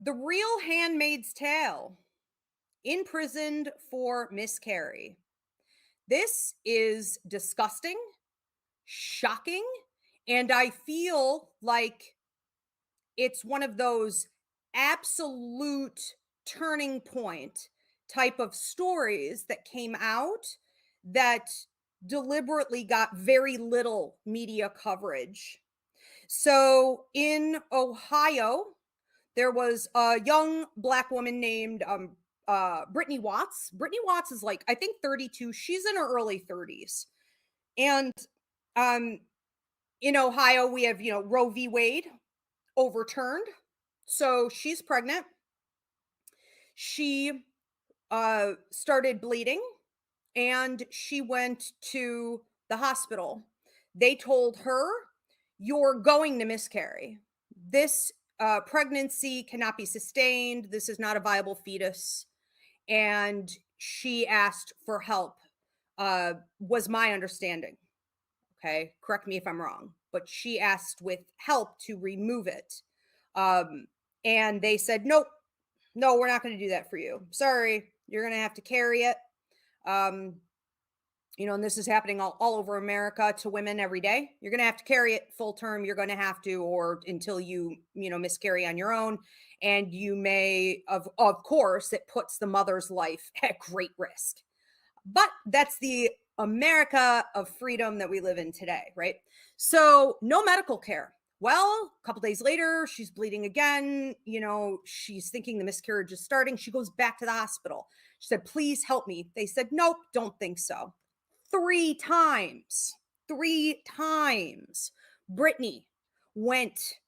The real Handmaid's Tale, imprisoned for miscarry. This is disgusting, shocking, and I feel like it's one of those absolute turning point type of stories that came out that deliberately got very little media coverage. So in Ohio, there was a young Black woman named Brittany Watts. Brittany Watts is like, I think 32. She's in her early 30s. And um, in Ohio, we have, Roe v. Wade overturned. So she's pregnant. She started bleeding and she went to the hospital. They told her, "You're going to miscarry. This pregnancy cannot be sustained. This is not a viable fetus." And she asked for help, was my understanding. Okay. Correct me if I'm wrong, but she asked with help to remove it. Um, and they said, "Nope, no, we're not going to do that for you. Sorry, you're going to have to carry it." Um, and this is happening all over America to women every day. You're going to have to carry it full term. You're going to have to, or until you miscarry on your own. And you may, of course, it puts the mother's life at great risk. But that's the America of freedom that we live in today, right? So, no medical care. Well, a couple days later, she's bleeding again. She's thinking the miscarriage is starting. She goes back to the hospital. She said, "Please help me." They said, "Nope, don't think so." Three times, Brittany went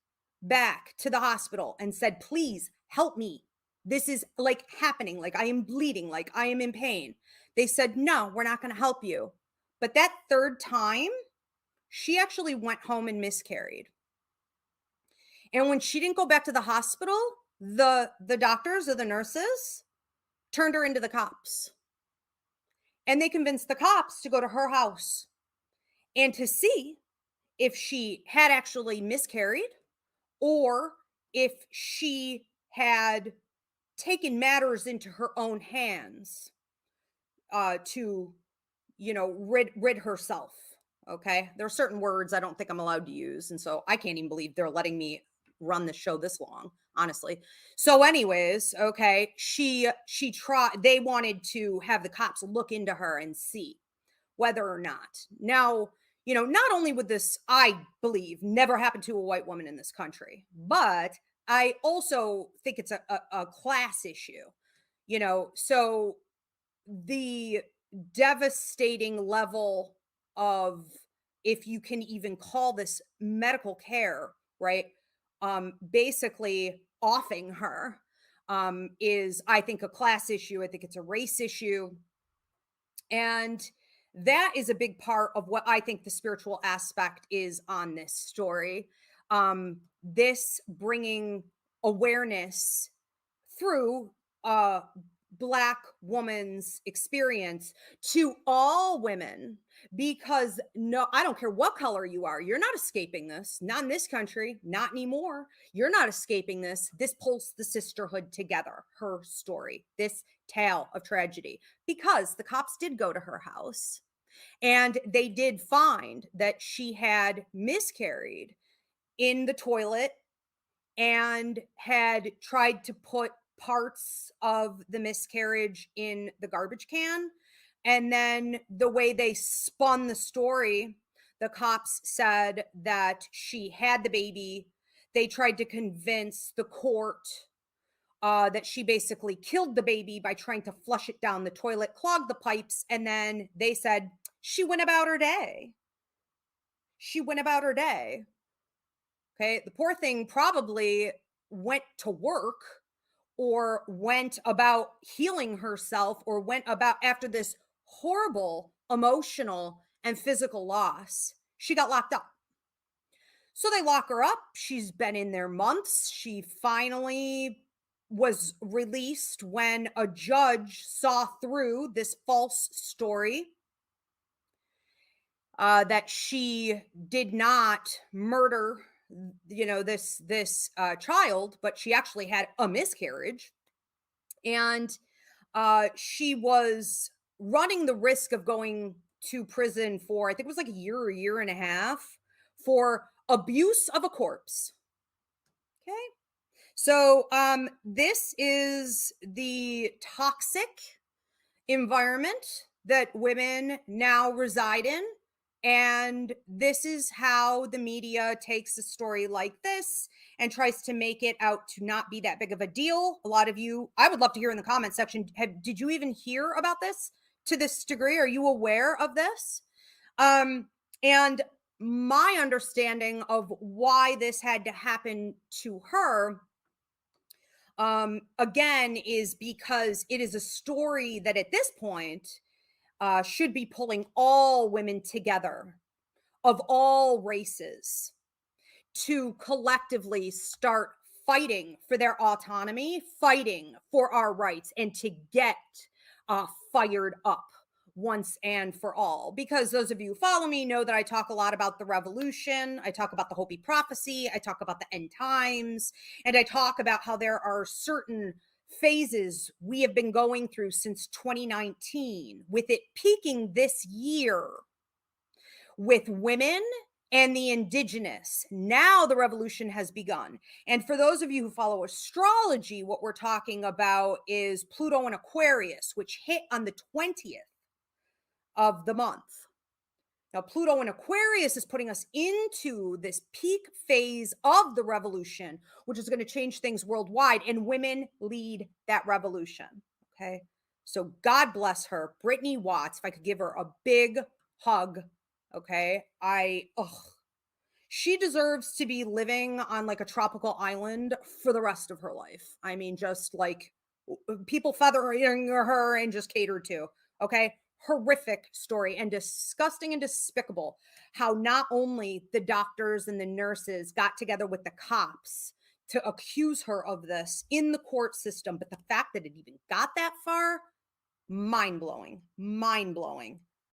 back to the hospital and said, "Please help me. This is like happening. Like I am bleeding. Like I am in pain." They said, "No, we're not going to help you." But that third time, she actually went home and miscarried. And when she didn't go back to the hospital, the doctors or the nurses turned her into the cops. And they convinced the cops to go to her house and to see if she had actually miscarried or if she had taken matters into her own hands to rid herself. Okay, there are certain words I don't think I'm allowed to use, and so I can't even believe they're letting me run the show this long, honestly. So anyways, okay, she tried. They wanted to have the cops look into her and see whether or not. Now, not only would this, I believe, never happen to a white woman in this country, but I also think it's a class issue. So the devastating level of, if you can even call this medical care, right? Basically offing her is, I think, a class issue. I think it's a race issue. And that is a big part of what I think the spiritual aspect is on this story. This bringing awareness through a Black woman's experience to all women, because no, I don't care what color you are, you're not escaping this. Not in this country, not anymore. You're not escaping this. This pulls the sisterhood together, her story, this tale of tragedy, because the cops did go to her house and they did find that she had miscarried in the toilet and had tried to put parts of the miscarriage in the garbage can. And then the way they spun the story, the cops said that she had the baby. They tried to convince the court that she basically killed the baby by trying to flush it down the toilet, clog the pipes. And then they said she went about her day. She went about her day. Okay. The poor thing probably went to work or went about healing herself or went about after this horrible emotional and physical loss. She got locked up. So they lock her up. She's been in there months. She finally was released when a judge saw through this false story that she did not murder this child, but she actually had a miscarriage, and she was running the risk of going to prison for, I think it was like a year and a half, for abuse of a corpse. Okay. So this is the toxic environment that women now reside in. And this is how the media takes a story like this and tries to make it out to not be that big of a deal. A lot of you, I would love to hear in the comment section, did you even hear about this to this degree? Are you aware of this? And my understanding of why this had to happen to her, again, is because it is a story that at this point should be pulling all women together of all races to collectively start fighting for their autonomy, fighting for our rights, and to get fired up once and for all. Because those of you who follow me know that I talk a lot about the revolution, I talk about the Hopi prophecy, I talk about the end times, and I talk about how there are certain phases we have been going through since 2019, with it peaking this year with women and the indigenous. Now the revolution has begun. And for those of you who follow astrology, what we're talking about is Pluto in Aquarius, which hit on the 20th of the month. Now, Pluto in Aquarius is putting us into this peak phase of the revolution, which is going to change things worldwide, and women lead that revolution. Okay. So God bless her, Brittany Watts. If I could give her a big hug. Okay. She deserves to be living on like a tropical island for the rest of her life. I mean, just like people feathering her and just catered to. Okay. Horrific story, and disgusting and despicable how not only the doctors and the nurses got together with the cops to accuse her of this in the court system, but the fact that it even got that far, mind blowing, mind blowing.